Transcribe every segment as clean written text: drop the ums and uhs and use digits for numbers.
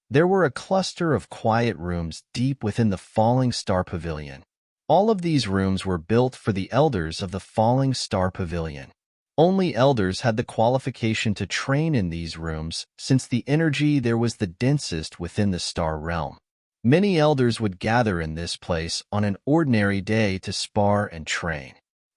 There were a cluster of quiet rooms deep within the Falling Star Pavilion. All of these rooms were built for the elders of the Falling Star Pavilion. Only elders had the qualification to train in these rooms, since the energy there was the densest within the star realm. Many elders would gather in this place on an ordinary day to spar and train.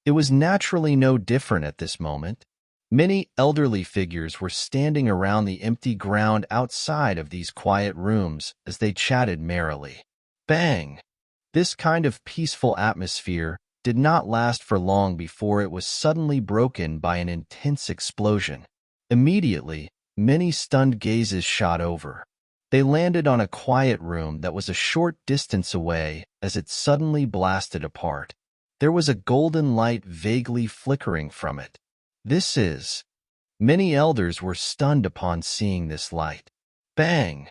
It was naturally no different at this moment. Many elderly figures were standing around the empty ground outside of these quiet rooms as they chatted merrily. Bang! This kind of peaceful atmosphere did not last for long before it was suddenly broken by an intense explosion. Immediately, many stunned gazes shot over. They landed on a quiet room that was a short distance away as it suddenly blasted apart. There was a golden light vaguely flickering from it. Many elders were stunned upon seeing this light. Bang!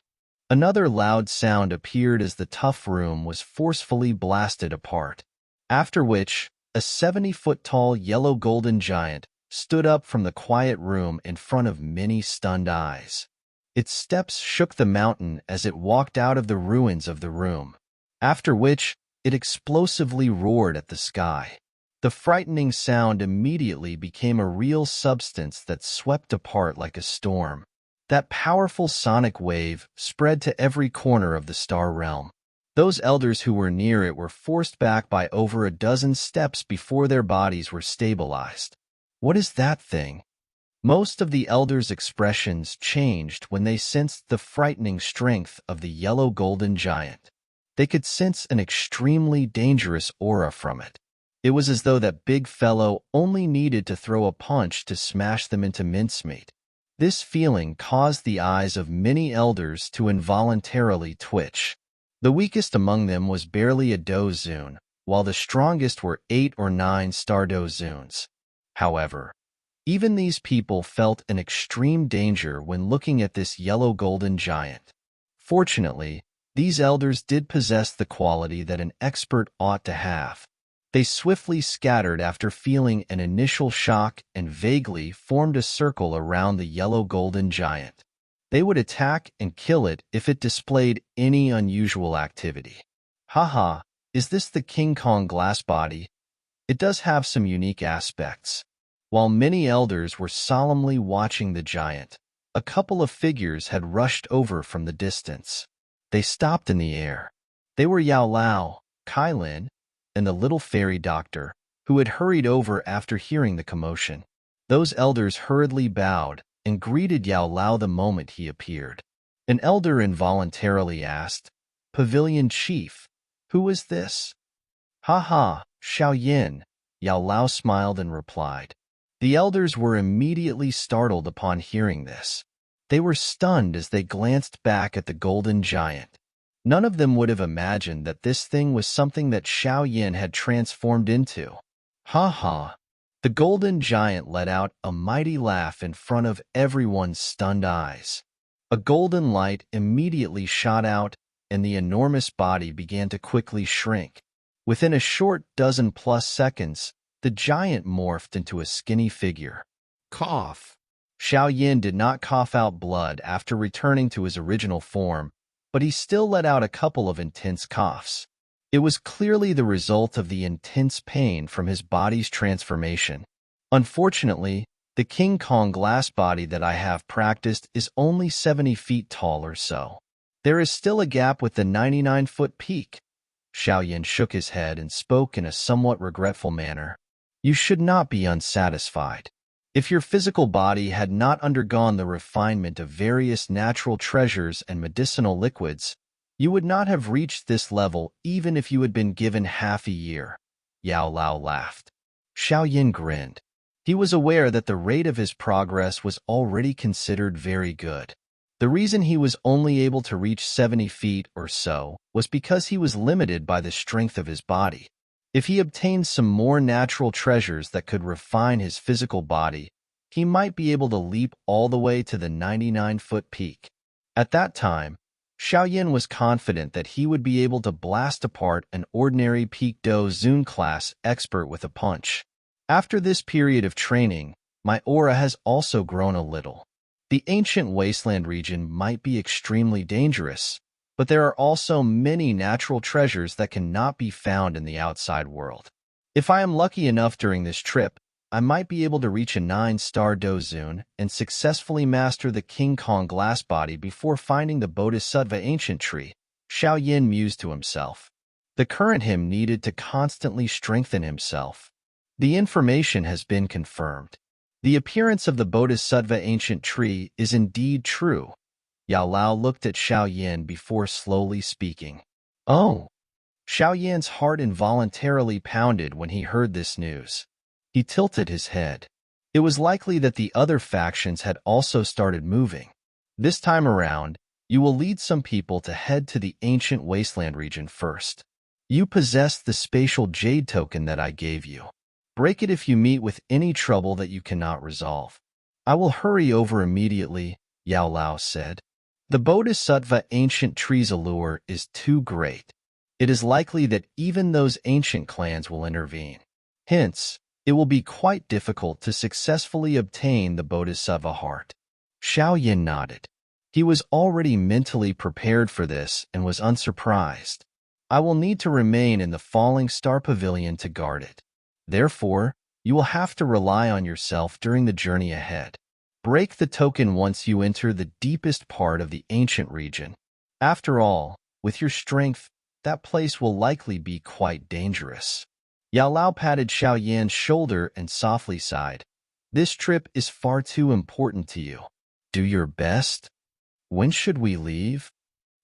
Another loud sound appeared as the tough room was forcefully blasted apart. After which, a 70-foot-tall yellow golden giant stood up from the quiet room in front of many stunned eyes. Its steps shook the mountain as it walked out of the ruins of the room, after which it explosively roared at the sky. The frightening sound immediately became a real substance that swept apart like a storm. That powerful sonic wave spread to every corner of the star realm. Those elders who were near it were forced back by over a dozen steps before their bodies were stabilized. What is that thing? Most of the elders' expressions changed when they sensed the frightening strength of the yellow golden giant. They could sense an extremely dangerous aura from it. It was as though that big fellow only needed to throw a punch to smash them into mincemeat. This feeling caused the eyes of many elders to involuntarily twitch. The weakest among them was barely a dozun, while the strongest were 8 or 9 star dozuns. However, even these people felt an extreme danger when looking at this yellow golden giant. Fortunately, these elders did possess the quality that an expert ought to have. They swiftly scattered after feeling an initial shock and vaguely formed a circle around the yellow golden giant. They would attack and kill it if it displayed any unusual activity. Haha, is this the King Kong glass body? It does have some unique aspects. While many elders were solemnly watching the giant, a couple of figures had rushed over from the distance. They stopped in the air. They were Yao Lao, Kai Lin, and the little fairy doctor, who had hurried over after hearing the commotion. Those elders hurriedly bowed and greeted Yao Lao the moment he appeared. An elder involuntarily asked, "Pavilion Chief, who is this?" "Ha ha, Xiao Yin," Yao Lao smiled and replied. The elders were immediately startled upon hearing this. They were stunned as they glanced back at the golden giant. None of them would have imagined that this thing was something that Xiao Yin had transformed into. Ha ha! The golden giant let out a mighty laugh in front of everyone's stunned eyes. A golden light immediately shot out, and the enormous body began to quickly shrink. Within a short dozen-plus seconds, the giant morphed into a skinny figure. Cough! Xiao Yin did not cough out blood after returning to his original form, but he still let out a couple of intense coughs. It was clearly the result of the intense pain from his body's transformation. Unfortunately, the King Kong glass body that I have practiced is only 70 feet tall or so. There is still a gap with the 99-foot peak. Xiao Yin shook his head and spoke in a somewhat regretful manner. You should not be unsatisfied. If your physical body had not undergone the refinement of various natural treasures and medicinal liquids, you would not have reached this level even if you had been given half a year. Yao Lao laughed. Xiao Yin grinned. He was aware that the rate of his progress was already considered very good. The reason he was only able to reach 70 feet or so was because he was limited by the strength of his body. If he obtained some more natural treasures that could refine his physical body, he might be able to leap all the way to the 99-foot peak. At that time, Xiao Yin was confident that he would be able to blast apart an ordinary Peak Do Zun class expert with a punch. After this period of training, my aura has also grown a little. The ancient Wasteland region might be extremely dangerous, but there are also many natural treasures that cannot be found in the outside world. If I am lucky enough during this trip, I might be able to reach a 9-star dozun and successfully master the King Kong glass body before finding the Bodhisattva ancient tree, Xiao Yin mused to himself. The current him needed to constantly strengthen himself. The information has been confirmed. The appearance of the Bodhisattva ancient tree is indeed true. Yao Lao looked at Xiao Yin before slowly speaking. Oh! Xiao Yan's heart involuntarily pounded when he heard this news. He tilted his head. It was likely that the other factions had also started moving. This time around, you will lead some people to head to the ancient Wasteland region first. You possess the spatial jade token that I gave you. Break it if you meet with any trouble that you cannot resolve. I will hurry over immediately, Yao Lao said. The Bodhisattva ancient tree's allure is too great. It is likely that even those ancient clans will intervene. Hence, it will be quite difficult to successfully obtain the Bodhisattva heart. Xiao Yin nodded. He was already mentally prepared for this and was unsurprised. I will need to remain in the Falling Star Pavilion to guard it. Therefore, you will have to rely on yourself during the journey ahead. Break the token once you enter the deepest part of the ancient region. After all, with your strength, that place will likely be quite dangerous. Yao Lao patted Xiao Yan's shoulder and softly sighed. This trip is far too important to you. Do your best. When should we leave?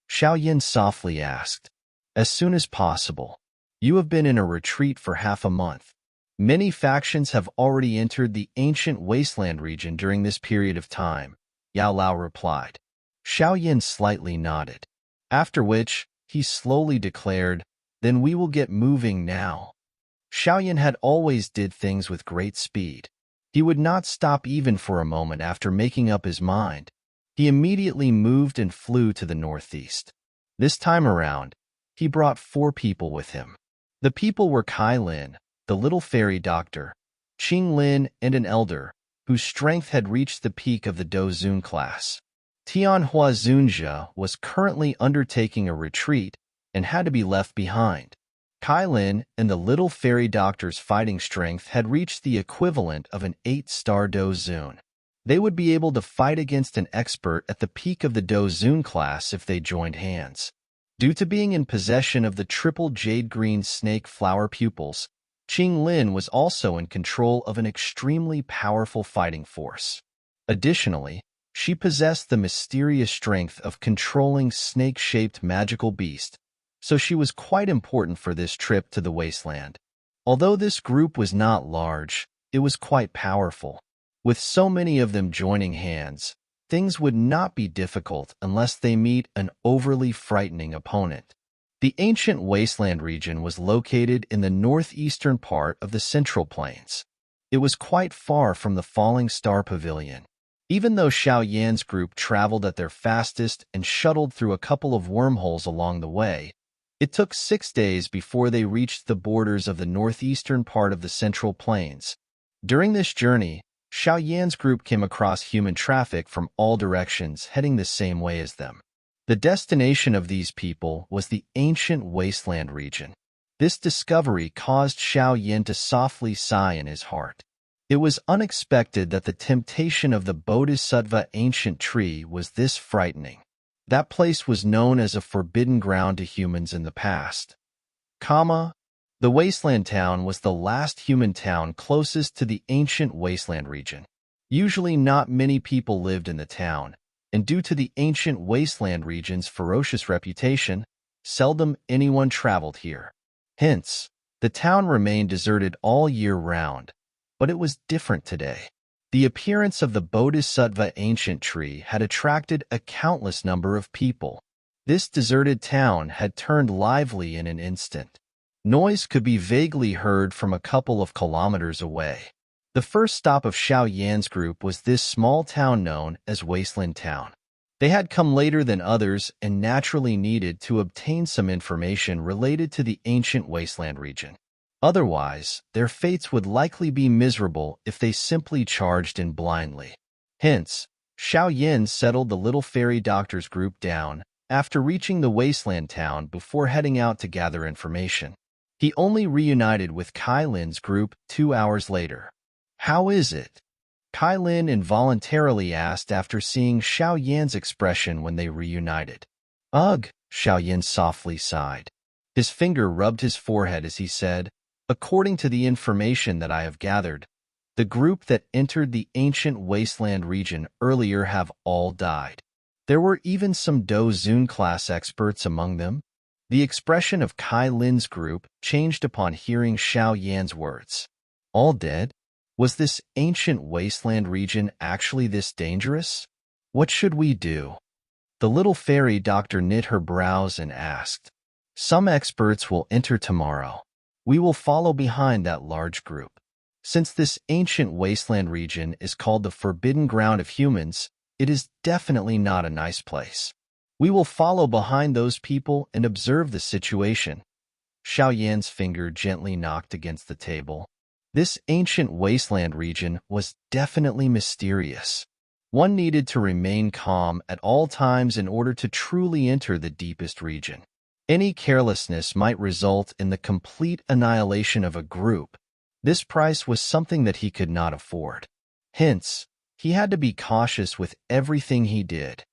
Xiao Yan softly asked. As soon as possible. You have been in a retreat for half a month. Many factions have already entered the ancient Wasteland region during this period of time, Yao Lao replied. Xiao Yan slightly nodded. After which, he slowly declared, then we will get moving now. Xiao Yan had always did things with great speed. He would not stop even for a moment after making up his mind. He immediately moved and flew to the northeast. This time around, he brought 4 people with him. The people were Kai Lin, the little fairy doctor, Qing Lin, and an elder, whose strength had reached the peak of the Dozun class. Tianhua Zunjia was currently undertaking a retreat and had to be left behind. Kai Lin and the little fairy doctor's fighting strength had reached the equivalent of an 8-star Dozun. They would be able to fight against an expert at the peak of the Dozun class if they joined hands. Due to being in possession of the triple jade-green snake flower pupils, Qing Lin was also in control of an extremely powerful fighting force. Additionally, she possessed the mysterious strength of controlling snake-shaped magical beast, so she was quite important for this trip to the Wasteland. Although this group was not large, it was quite powerful. With so many of them joining hands, things would not be difficult unless they meet an overly frightening opponent. The ancient Wasteland region was located in the northeastern part of the Central Plains. It was quite far from the Falling Star Pavilion. Even though Xiao Yan's group traveled at their fastest and shuttled through a couple of wormholes along the way, it took 6 days before they reached the borders of the northeastern part of the Central Plains. During this journey, Xiao Yan's group came across human traffic from all directions heading the same way as them. The destination of these people was the ancient Wasteland region. This discovery caused Xiao Yan to softly sigh in his heart. It was unexpected that the temptation of the Bodhisattva ancient tree was this frightening. That place was known as a forbidden ground to humans in the past. The Wasteland town was the last human town closest to the ancient Wasteland region. Usually not many people lived in the town, and due to the ancient Wasteland region's ferocious reputation, seldom anyone traveled here. Hence, the town remained deserted all year round. But it was different today. The appearance of the Bodhisattva ancient tree had attracted a countless number of people. This deserted town had turned lively in an instant. Noise could be vaguely heard from a couple of kilometers away. The first stop of Xiao Yan's group was this small town known as Wasteland Town. They had come later than others and naturally needed to obtain some information related to the ancient Wasteland region. Otherwise, their fates would likely be miserable if they simply charged in blindly. Hence, Xiao Yin settled the little fairy doctor's group down after reaching the Wasteland town before heading out to gather information. He only reunited with Kai Lin's group 2 hours later. "How is it?" Kai Lin involuntarily asked after seeing Xiao Yan's expression when they reunited. "Ugh," Xiao Yan softly sighed. His finger rubbed his forehead as he said, "According to the information that I have gathered, the group that entered the ancient Wasteland region earlier have all died. There were even some Do Zun class experts among them." The expression of Kai Lin's group changed upon hearing Xiao Yan's words. All dead? Was this ancient Wasteland region actually this dangerous? What should we do? The little fairy doctor knit her brows and asked. "Some experts will enter tomorrow. We will follow behind that large group. Since this ancient Wasteland region is called the Forbidden Ground of Humans, it is definitely not a nice place. We will follow behind those people and observe the situation." Xiao Yan's finger gently knocked against the table. This ancient Wasteland region was definitely mysterious. One needed to remain calm at all times in order to truly enter the deepest region. Any carelessness might result in the complete annihilation of a group. This price was something that he could not afford. Hence, he had to be cautious with everything he did.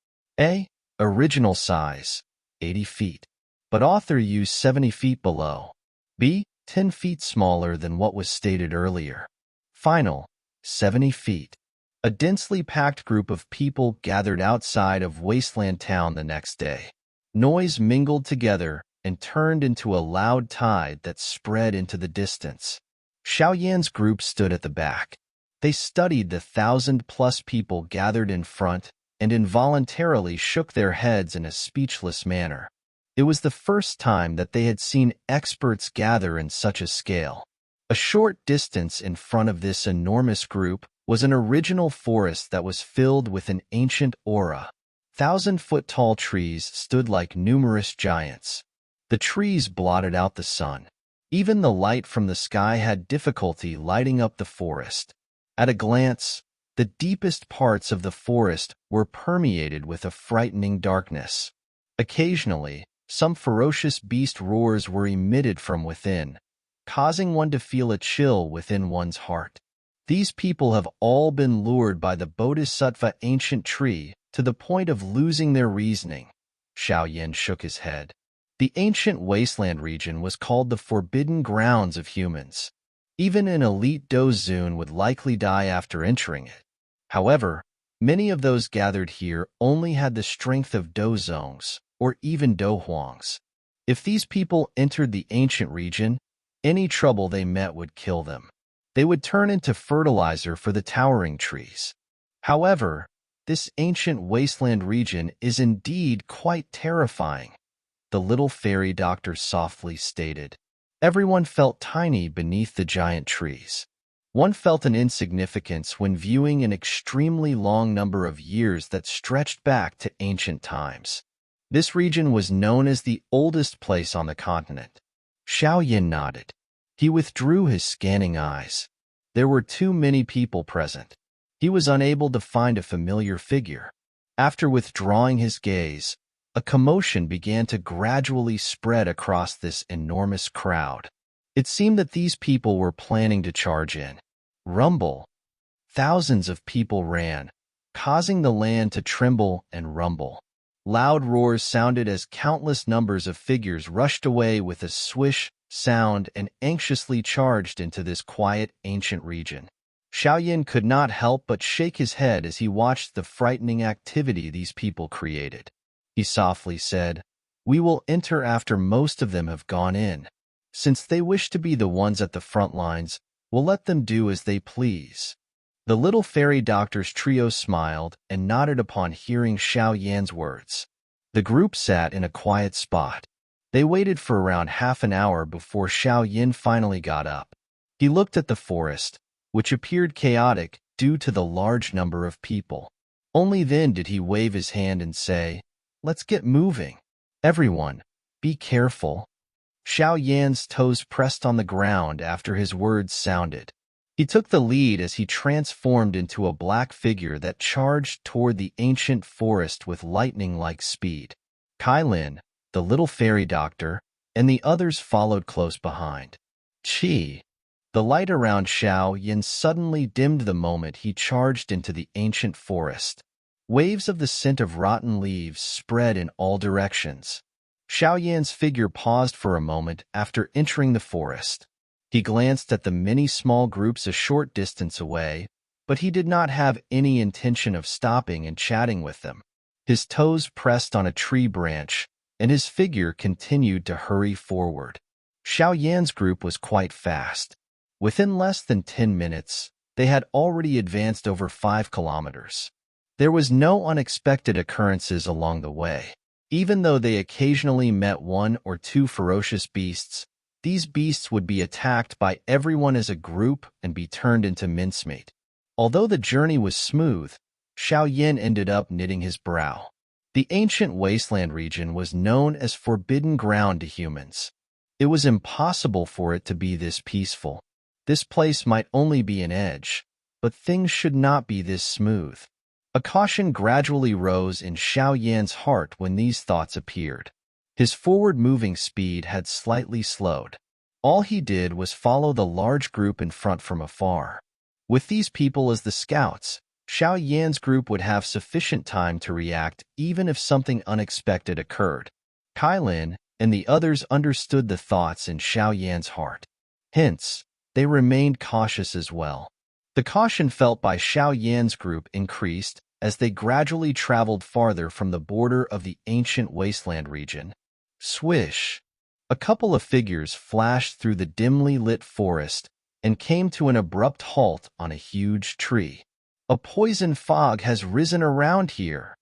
A. Original size, 80 feet. But author used 70 feet below. B. 10 feet smaller than what was stated earlier. Final, 70 feet. A densely packed group of people gathered outside of Wasteland Town the next day. Noise mingled together and turned into a loud tide that spread into the distance. Xiao Yan's group stood at the back. They studied the 1,000+ people gathered in front and involuntarily shook their heads in a speechless manner. It was the first time that they had seen experts gather in such a scale. A short distance in front of this enormous group was an original forest that was filled with an ancient aura. 1,000-foot-tall trees stood like numerous giants. The trees blotted out the sun. Even the light from the sky had difficulty lighting up the forest. At a glance, the deepest parts of the forest were permeated with a frightening darkness. Occasionally, some ferocious beast roars were emitted from within, causing one to feel a chill within one's heart. These people have all been lured by the Bodhisattva ancient tree to the point of losing their reasoning. Xiao Yan shook his head. The ancient Wasteland region was called the Forbidden Grounds of Humans. Even an elite Do Zun would likely die after entering it. However, many of those gathered here only had the strength of Do Zongs, or even Do Huangs. If these people entered the ancient region, any trouble they met would kill them. They would turn into fertilizer for the towering trees. However, this ancient Wasteland region is indeed quite terrifying, the little fairy doctor softly stated. Everyone felt tiny beneath the giant trees. One felt an insignificance when viewing an extremely long number of years that stretched back to ancient times. This region was known as the oldest place on the continent. Xiao Yan nodded. He withdrew his scanning eyes. There were too many people present. He was unable to find a familiar figure. After withdrawing his gaze, a commotion began to gradually spread across this enormous crowd. It seemed that these people were planning to charge in. Rumble. Thousands of people ran, causing the land to tremble and rumble. Loud roars sounded as countless numbers of figures rushed away with a swish sound and anxiously charged into this quiet ancient region. Xiao Yan could not help but shake his head as he watched the frightening activity these people created. He softly said, "We will enter after most of them have gone in. Since they wish to be the ones at the front lines, we'll let them do as they please." The little fairy doctor's trio smiled and nodded upon hearing Xiao Yan's words. The group sat in a quiet spot. They waited for around half an hour before Xiao Yan finally got up. He looked at the forest, which appeared chaotic due to the large number of people. Only then did he wave his hand and say, "Let's get moving. Everyone, be careful." Xiao Yan's toes pressed on the ground after his words sounded. He took the lead as he transformed into a black figure that charged toward the ancient forest with lightning-like speed. Kailin, the little fairy doctor, and the others followed close behind. Chi. The light around Xiao Yin suddenly dimmed the moment he charged into the ancient forest. Waves of the scent of rotten leaves spread in all directions. Xiao Yan's figure paused for a moment after entering the forest. He glanced at the many small groups a short distance away, but he did not have any intention of stopping and chatting with them. His toes pressed on a tree branch, and his figure continued to hurry forward. Xiao Yan's group was quite fast. Within less than 10 minutes, they had already advanced over 5 kilometers. There was no unexpected occurrences along the way. Even though they occasionally met 1 or 2 ferocious beasts, these beasts would be attacked by everyone as a group and be turned into mincemeat. Although the journey was smooth, Xiao Yin ended up knitting his brow. The ancient Wasteland region was known as forbidden ground to humans. It was impossible for it to be this peaceful. This place might only be an edge, but things should not be this smooth. A caution gradually rose in Xiao Yan's heart when these thoughts appeared. His forward-moving speed had slightly slowed. All he did was follow the large group in front from afar. With these people as the scouts, Xiao Yan's group would have sufficient time to react even if something unexpected occurred. Kailin and the others understood the thoughts in Xiao Yan's heart. Hence, they remained cautious as well. The caution felt by Xiao Yan's group increased as they gradually traveled farther from the border of the ancient Wasteland region. Swish! A couple of figures flashed through the dimly lit forest and came to an abrupt halt on a huge tree. A poison fog has risen around here.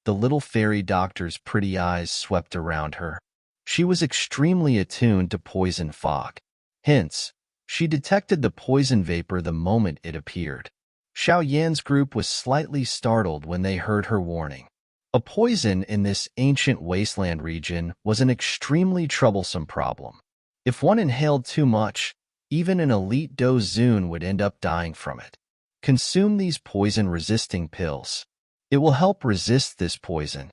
The little fairy doctor's pretty eyes swept around her. She was extremely attuned to poison fog. Hence, she detected the poison vapor the moment it appeared. Xiao Yan's group was slightly startled when they heard her warning. A poison in this ancient wasteland region was an extremely troublesome problem. If one inhaled too much, even an elite Dozun would end up dying from it. Consume these poison-resisting pills. It will help resist this poison.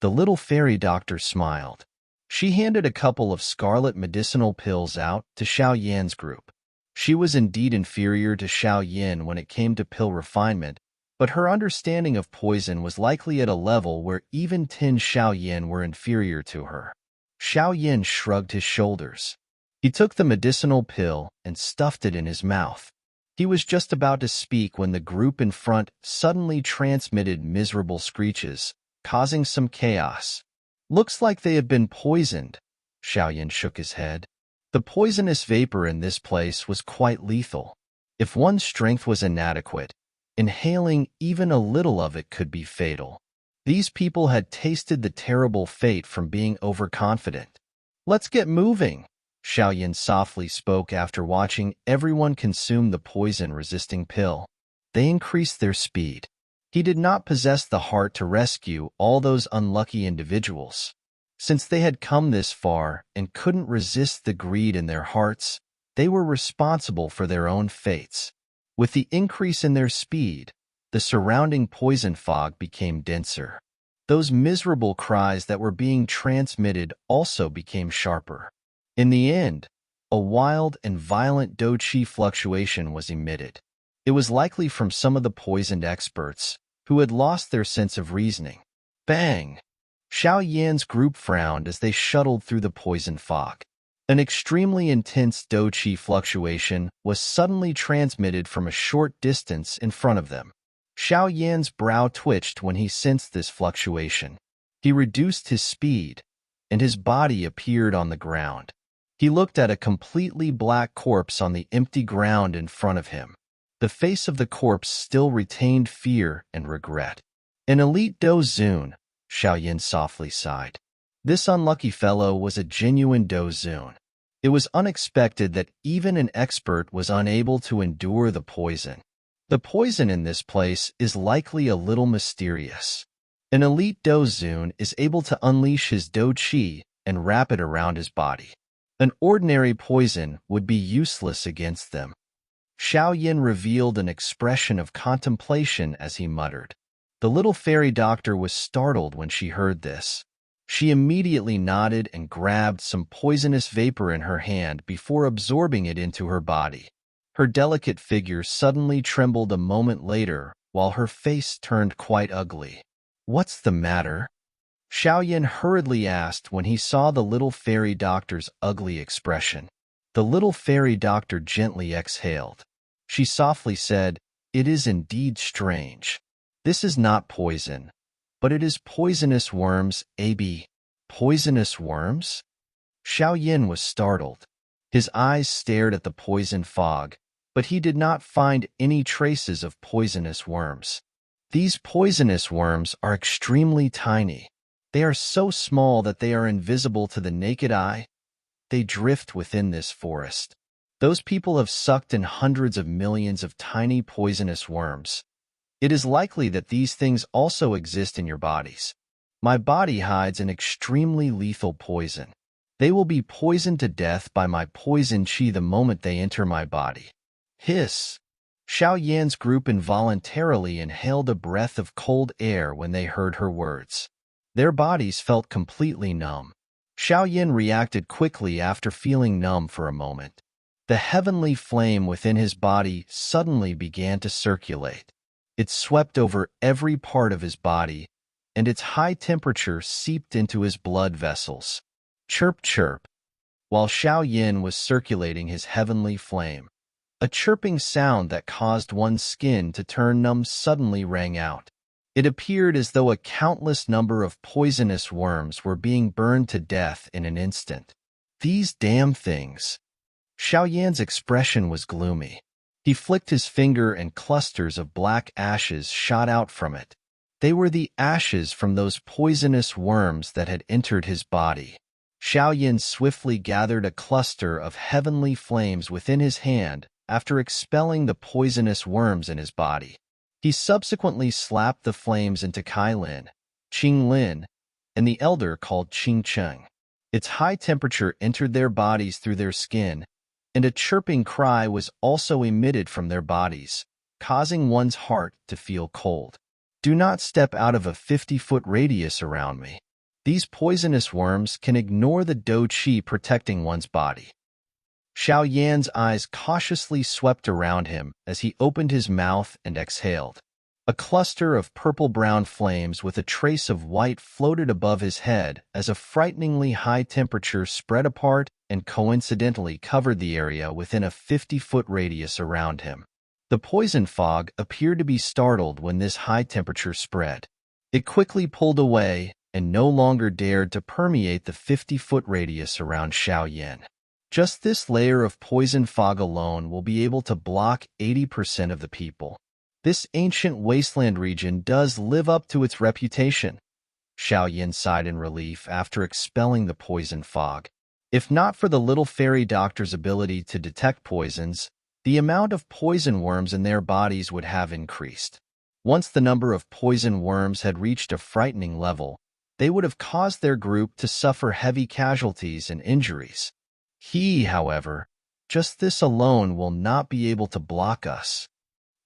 The little fairy doctor smiled. She handed a couple of scarlet medicinal pills out to Xiao Yan's group. She was indeed inferior to Xiao Yan when it came to pill refinement, but her understanding of poison was likely at a level where even 10 Xiao Yan were inferior to her. Xiao Yan shrugged his shoulders. He took the medicinal pill and stuffed it in his mouth. He was just about to speak when the group in front suddenly transmitted miserable screeches, causing some chaos. Looks like they have been poisoned. Xiao Yan shook his head. The poisonous vapor in this place was quite lethal. If one's strength was inadequate, inhaling even a little of it could be fatal. These people had tasted the terrible fate from being overconfident. Let's get moving, Xiao Yan softly spoke after watching everyone consume the poison-resisting pill. They increased their speed. He did not possess the heart to rescue all those unlucky individuals. Since they had come this far and couldn't resist the greed in their hearts, they were responsible for their own fates. With the increase in their speed, the surrounding poison fog became denser. Those miserable cries that were being transmitted also became sharper. In the end, a wild and violent do-chi fluctuation was emitted. It was likely from some of the poisoned experts, who had lost their sense of reasoning. Bang! Xiao Yan's group frowned as they shuttled through the poison fog. An extremely intense do-chi fluctuation was suddenly transmitted from a short distance in front of them. Xiao Yan's brow twitched when he sensed this fluctuation. He reduced his speed, and his body appeared on the ground. He looked at a completely black corpse on the empty ground in front of him. The face of the corpse still retained fear and regret. An elite Dozun, Xiao Yan softly sighed. This unlucky fellow was a genuine Dozun. It was unexpected that even an expert was unable to endure the poison. The poison in this place is likely a little mysterious. An elite Dozun is able to unleash his do-chi and wrap it around his body. An ordinary poison would be useless against them. Xiao Yin revealed an expression of contemplation as he muttered. The little fairy doctor was startled when she heard this. She immediately nodded and grabbed some poisonous vapor in her hand before absorbing it into her body. Her delicate figure suddenly trembled a moment later, while her face turned quite ugly. "What's the matter?" Xiao Yin hurriedly asked when he saw the little fairy doctor's ugly expression. The little fairy doctor gently exhaled. She softly said, "It is indeed strange. This is not poison, but it is poisonous worms, AB." "Poisonous worms?" Xiao Yin was startled. His eyes stared at the poison fog, but he did not find any traces of poisonous worms. These poisonous worms are extremely tiny. They are so small that they are invisible to the naked eye. They drift within this forest. Those people have sucked in hundreds of millions of tiny poisonous worms. It is likely that these things also exist in your bodies. My body hides an extremely lethal poison. They will be poisoned to death by my poison qi the moment they enter my body. Hiss! Xiao Yan's group involuntarily inhaled a breath of cold air when they heard her words. Their bodies felt completely numb. Xiao Yan reacted quickly after feeling numb for a moment. The heavenly flame within his body suddenly began to circulate. It swept over every part of his body, and its high temperature seeped into his blood vessels. Chirp, chirp. While Xiao Yin was circulating his heavenly flame, a chirping sound that caused one's skin to turn numb suddenly rang out. It appeared as though a countless number of poisonous worms were being burned to death in an instant. These damn things. Xiao Yan's expression was gloomy. He flicked his finger and clusters of black ashes shot out from it. They were the ashes from those poisonous worms that had entered his body. Xiao Yan swiftly gathered a cluster of heavenly flames within his hand after expelling the poisonous worms in his body. He subsequently slapped the flames into Kai Lin, Qing Lin, and the elder called Qing Cheng. Its high temperature entered their bodies through their skin, and a chirping cry was also emitted from their bodies, causing one's heart to feel cold. Do not step out of a 50-foot radius around me. These poisonous worms can ignore the Do Qi protecting one's body. Xiao Yan's eyes cautiously swept around him as he opened his mouth and exhaled. A cluster of purple-brown flames with a trace of white floated above his head as a frighteningly high temperature spread apart and coincidentally covered the area within a 50-foot radius around him. The poison fog appeared to be startled when this high temperature spread. It quickly pulled away and no longer dared to permeate the 50-foot radius around Xiao Yan. Just this layer of poison fog alone will be able to block 80% of the people. This ancient wasteland region does live up to its reputation. Xiao Yan sighed in relief after expelling the poison fog. If not for the little fairy doctor's ability to detect poisons, the amount of poison worms in their bodies would have increased. Once the number of poison worms had reached a frightening level, they would have caused their group to suffer heavy casualties and injuries. He, however, just this alone will not be able to block us.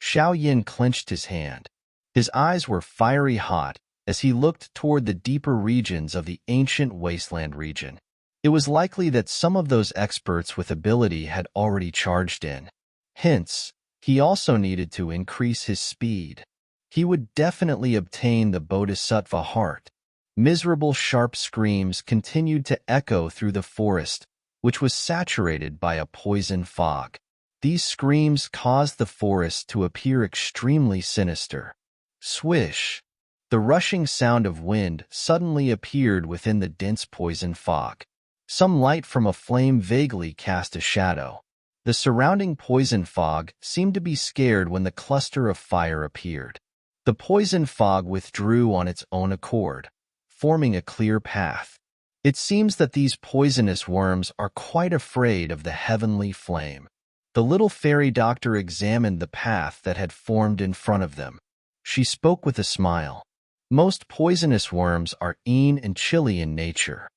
Xiao Yin clenched his hand. His eyes were fiery hot as he looked toward the deeper regions of the ancient wasteland region. It was likely that some of those experts with ability had already charged in. Hence, he also needed to increase his speed. He would definitely obtain the Bodhisattva heart. Miserable sharp screams continued to echo through the forest, which was saturated by a poison fog. These screams caused the forest to appear extremely sinister. Swish! The rushing sound of wind suddenly appeared within the dense poison fog. Some light from a flame vaguely cast a shadow. The surrounding poison fog seemed to be scared when the cluster of fire appeared. The poison fog withdrew on its own accord, forming a clear path. It seems that these poisonous worms are quite afraid of the heavenly flame. The little fairy doctor examined the path that had formed in front of them. She spoke with a smile. Most poisonous worms are yin and chilly in nature.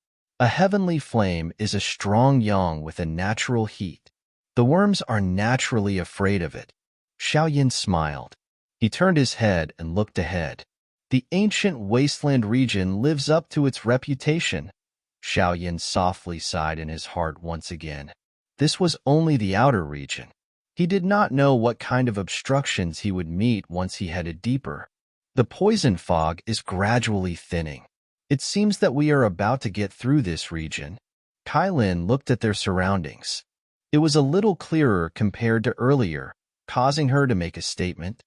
A heavenly flame is a strong yang with a natural heat. The worms are naturally afraid of it. Xiao smiled. He turned his head and looked ahead. The ancient Wasteland region lives up to its reputation. Xiao softly sighed in his heart once again. This was only the outer region. He did not know what kind of obstructions he would meet once he headed deeper. The poison fog is gradually thinning. It seems that we are about to get through this region. Kailin looked at their surroundings. It was a little clearer compared to earlier, causing her to make a statement.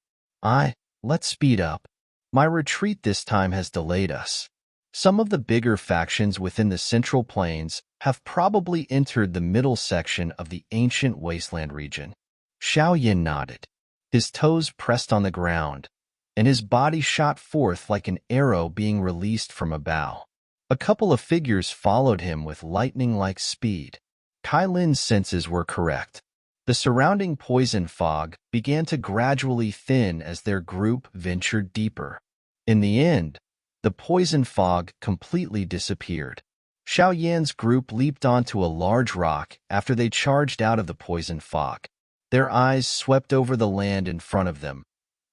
Let's speed up. My retreat this time has delayed us. Some of the bigger factions within the Central Plains have probably entered the middle section of the ancient Wasteland region. Xiao nodded. His toes pressed on the ground, and his body shot forth like an arrow being released from a bow. A couple of figures followed him with lightning-like speed. Kailin's senses were correct. The surrounding poison fog began to gradually thin as their group ventured deeper. In the end, the poison fog completely disappeared. Xiao group leaped onto a large rock after they charged out of the poison fog. Their eyes swept over the land in front of them,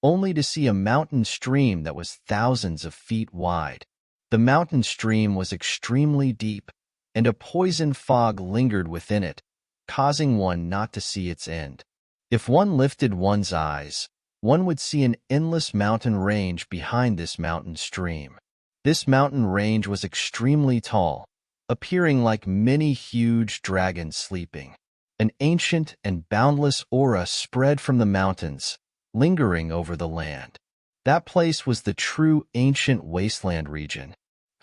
only to see a mountain stream that was thousands of feet wide. The mountain stream was extremely deep, and a poison fog lingered within it, causing one not to see its end. If one lifted one's eyes, one would see an endless mountain range behind this mountain stream. This mountain range was extremely tall, appearing like many huge dragons sleeping. An ancient and boundless aura spread from the mountains, lingering over the land. That place was the true ancient Wasteland region.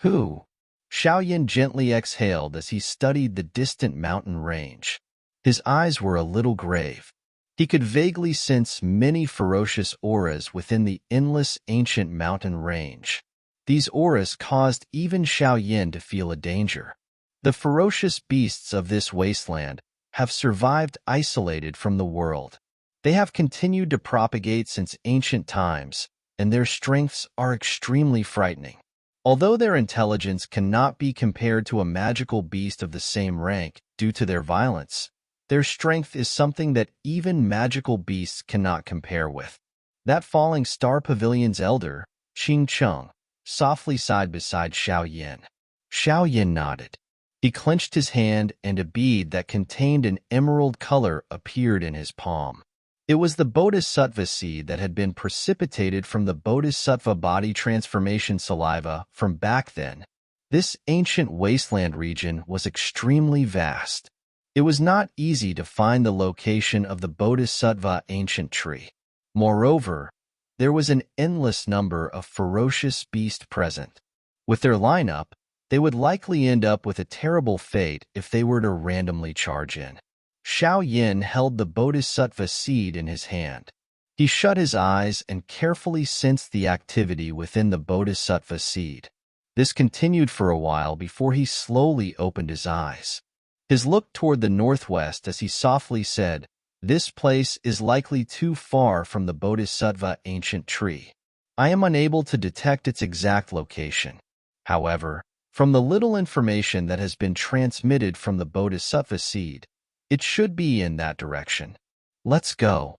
Xiao gently exhaled as he studied the distant mountain range. His eyes were a little grave. He could vaguely sense many ferocious auras within the endless ancient mountain range. These auras caused even Xiao to feel a danger. The ferocious beasts of this wasteland have survived isolated from the world. They have continued to propagate since ancient times, and their strengths are extremely frightening. Although their intelligence cannot be compared to a magical beast of the same rank due to their violence, their strength is something that even magical beasts cannot compare with. That falling star pavilion's elder, Qing Cheng, softly sighed beside Xiao. Xiao nodded. He clenched his hand, and a bead that contained an emerald color appeared in his palm. It was the Bodhisattva seed that had been precipitated from the Bodhisattva body transformation saliva from back then. This ancient wasteland region was extremely vast. It was not easy to find the location of the Bodhisattva ancient tree. Moreover, there was an endless number of ferocious beasts present. With their lineup, they would likely end up with a terrible fate if they were to randomly charge in. Xiao held the Bodhisattva seed in his hand. He shut his eyes and carefully sensed the activity within the Bodhisattva seed. This continued for a while before he slowly opened his eyes. His look toward the northwest as he softly said, "This place is likely too far from the Bodhisattva ancient tree. I am unable to detect its exact location. However, from the little information that has been transmitted from the Bodhisattva seed, it should be in that direction. Let's go."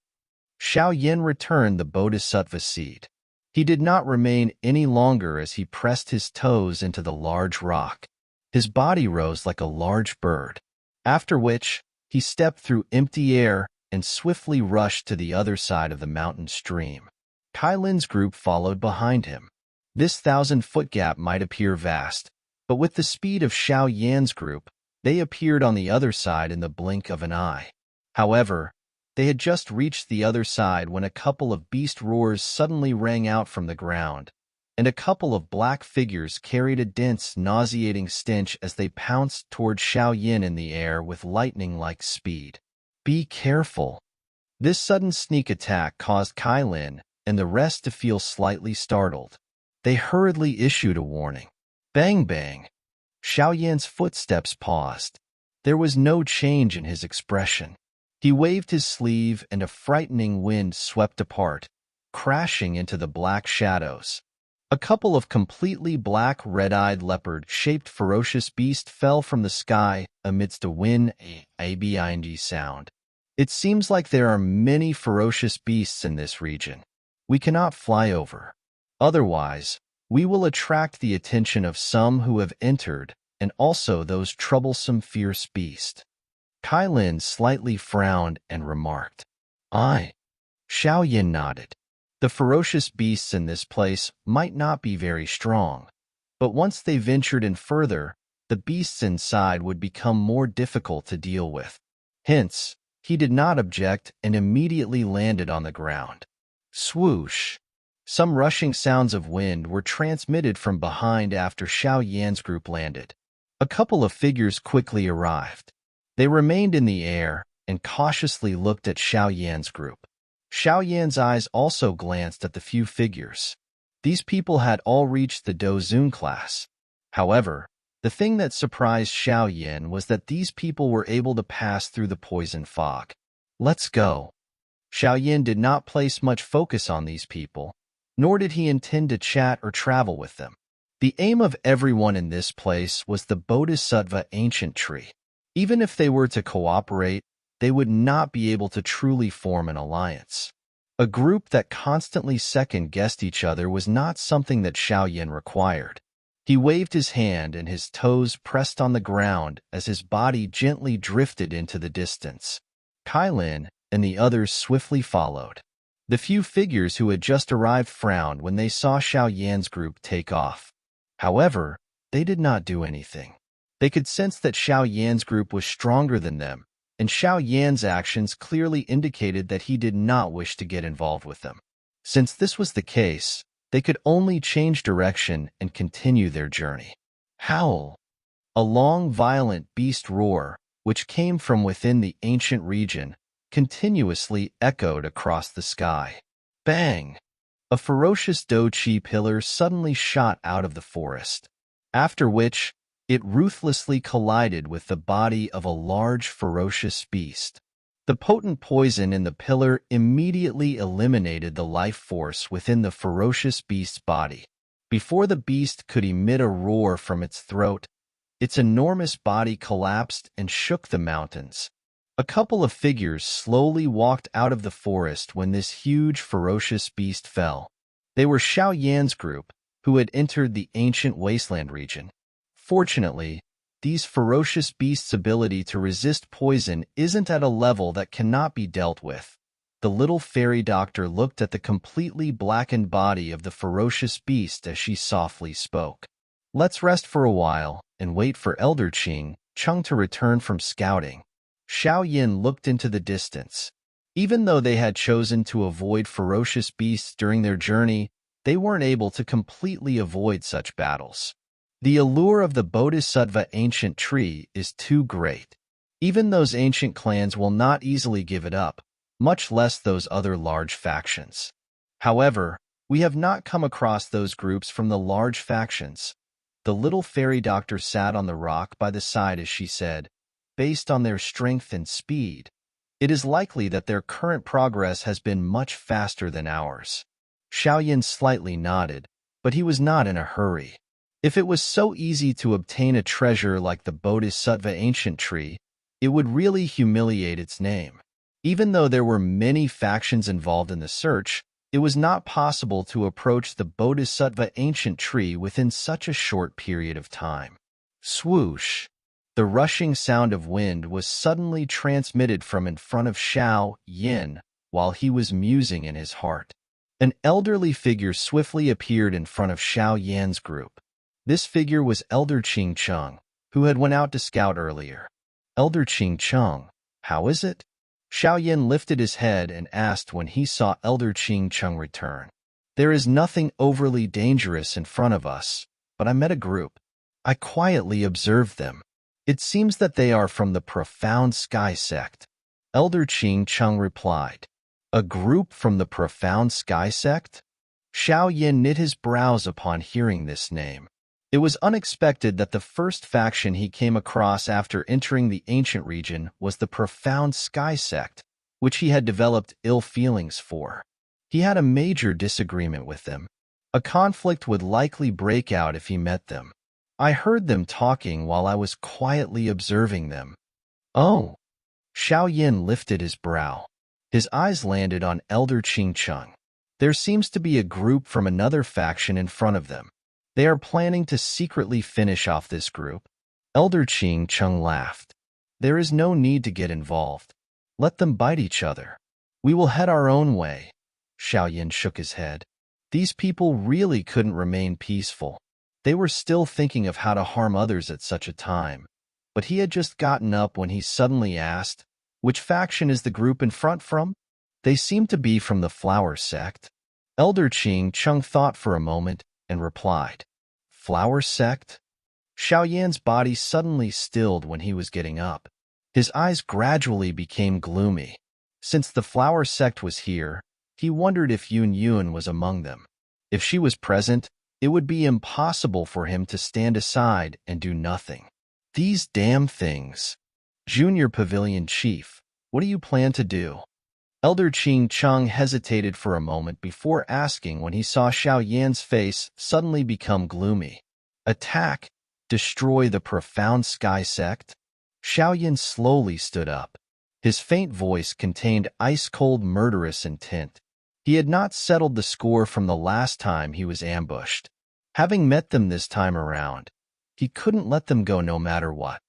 Xiao returned the Bodhisattva seed. He did not remain any longer as he pressed his toes into the large rock. His body rose like a large bird, after which he stepped through empty air and swiftly rushed to the other side of the mountain stream. Kailin's group followed behind him. This 1,000-foot gap might appear vast, but with the speed of Xiao group, they appeared on the other side in the blink of an eye. However, they had just reached the other side when a couple of beast roars suddenly rang out from the ground, and a couple of black figures carried a dense, nauseating stench as they pounced toward Xiao in the air with lightning-like speed. Be careful. This sudden sneak attack caused Kailin and the rest to feel slightly startled. They hurriedly issued a warning. Bang bang. Xiao footsteps paused. There was no change in his expression. He waved his sleeve and a frightening wind swept apart, crashing into the black shadows. A couple of completely black, red-eyed leopard-shaped ferocious beasts fell from the sky amidst a wind-a-bing sound. It seems like there are many ferocious beasts in this region. We cannot fly over. Otherwise, we will attract the attention of some who have entered and also those troublesome fierce beasts. Kai Lin slightly frowned and remarked, "Aye." Xiao Yin nodded. The ferocious beasts in this place might not be very strong, but once they ventured in further, the beasts inside would become more difficult to deal with. Hence, he did not object and immediately landed on the ground. Swoosh! Some rushing sounds of wind were transmitted from behind after Xiao Yan's group landed. A couple of figures quickly arrived. They remained in the air and cautiously looked at Xiao Yan's group. Xiao Yan's eyes also glanced at the few figures. These people had all reached the Dozun class. However, the thing that surprised Xiao Yan was that these people were able to pass through the poison fog. Let's go. Xiao Yan did not place much focus on these people, nor did he intend to chat or travel with them. The aim of everyone in this place was the Bodhisattva ancient tree. Even if they were to cooperate, they would not be able to truly form an alliance. A group that constantly second-guessed each other was not something that Xiao Yan required. He waved his hand and his toes pressed on the ground as his body gently drifted into the distance. Kai Lin and the others swiftly followed. The few figures who had just arrived frowned when they saw Xiao Yan's group take off. However, they did not do anything. They could sense that Xiao Yan's group was stronger than them, and Xiao Yan's actions clearly indicated that he did not wish to get involved with them. Since this was the case, they could only change direction and continue their journey. Howl! A long, violent beast roar, which came from within the ancient region, continuously echoed across the sky. Bang! A ferocious Doqi pillar suddenly shot out of the forest, after which it ruthlessly collided with the body of a large, ferocious beast. The potent poison in the pillar immediately eliminated the life force within the ferocious beast's body. Before the beast could emit a roar from its throat, its enormous body collapsed and shook the mountains. A couple of figures slowly walked out of the forest when this huge, ferocious beast fell. They were Xiao Yan's group, who had entered the ancient Wasteland region. Fortunately, these ferocious beasts' ability to resist poison isn't at a level that cannot be dealt with. The little fairy doctor looked at the completely blackened body of the ferocious beast as she softly spoke. Let's rest for a while and wait for Elder Chung to return from scouting. Xiao Yan looked into the distance. Even though they had chosen to avoid ferocious beasts during their journey, they weren't able to completely avoid such battles. The allure of the Bodhisattva ancient tree is too great. Even those ancient clans will not easily give it up, much less those other large factions. However, we have not come across those groups from the large factions. The little fairy doctor sat on the rock by the side as she said, based on their strength and speed, it is likely that their current progress has been much faster than ours. Xiao Yan slightly nodded, but he was not in a hurry. If it was so easy to obtain a treasure like the Bodhisattva ancient tree, it would really humiliate its name. Even though there were many factions involved in the search, it was not possible to approach the Bodhisattva ancient tree within such a short period of time. Swoosh! The rushing sound of wind was suddenly transmitted from in front of Xiao Yan while he was musing in his heart. An elderly figure swiftly appeared in front of Xiao Yan's group. This figure was Elder Chung, who had went out to scout earlier. Elder Chung, how is it? Xiao Yan lifted his head and asked when he saw Elder Chung return. There is nothing overly dangerous in front of us, but I met a group. I quietly observed them. It seems that they are from the Profound Sky sect. Elder Chung replied. A group from the Profound Sky sect? Xiao Yan knit his brows upon hearing this name. It was unexpected that the first faction he came across after entering the ancient region was the Profound Sky sect, which he had developed ill feelings for. He had a major disagreement with them. A conflict would likely break out if he met them. I heard them talking while I was quietly observing them. Oh, Xiao Yin lifted his brow. His eyes landed on Elder Qing Cheng. There seems to be a group from another faction in front of them. They are planning to secretly finish off this group. Elder Qing Cheng laughed. There is no need to get involved. Let them bite each other. We will head our own way. Xiao Yin shook his head. These people really couldn't remain peaceful. They were still thinking of how to harm others at such a time. But he had just gotten up when he suddenly asked, "Which faction is the group in front from?" "They seem to be from the Flower Sect." Elder Qing Cheng thought for a moment and replied, "Flower Sect?" Xiao Yan's body suddenly stilled when he was getting up. His eyes gradually became gloomy. Since the Flower Sect was here, he wondered if Yun Yun was among them. If she was present, it would be impossible for him to stand aside and do nothing. These damn things. Junior Pavilion Chief, what do you plan to do? Elder Qing Cheng hesitated for a moment before asking when he saw Xiao Yan's face suddenly become gloomy. Attack? Destroy the Profound Sky Sect? Xiao Yan slowly stood up. His faint voice contained ice-cold murderous intent. He had not settled the score from the last time he was ambushed. Having met them this time around, he couldn't let them go no matter what.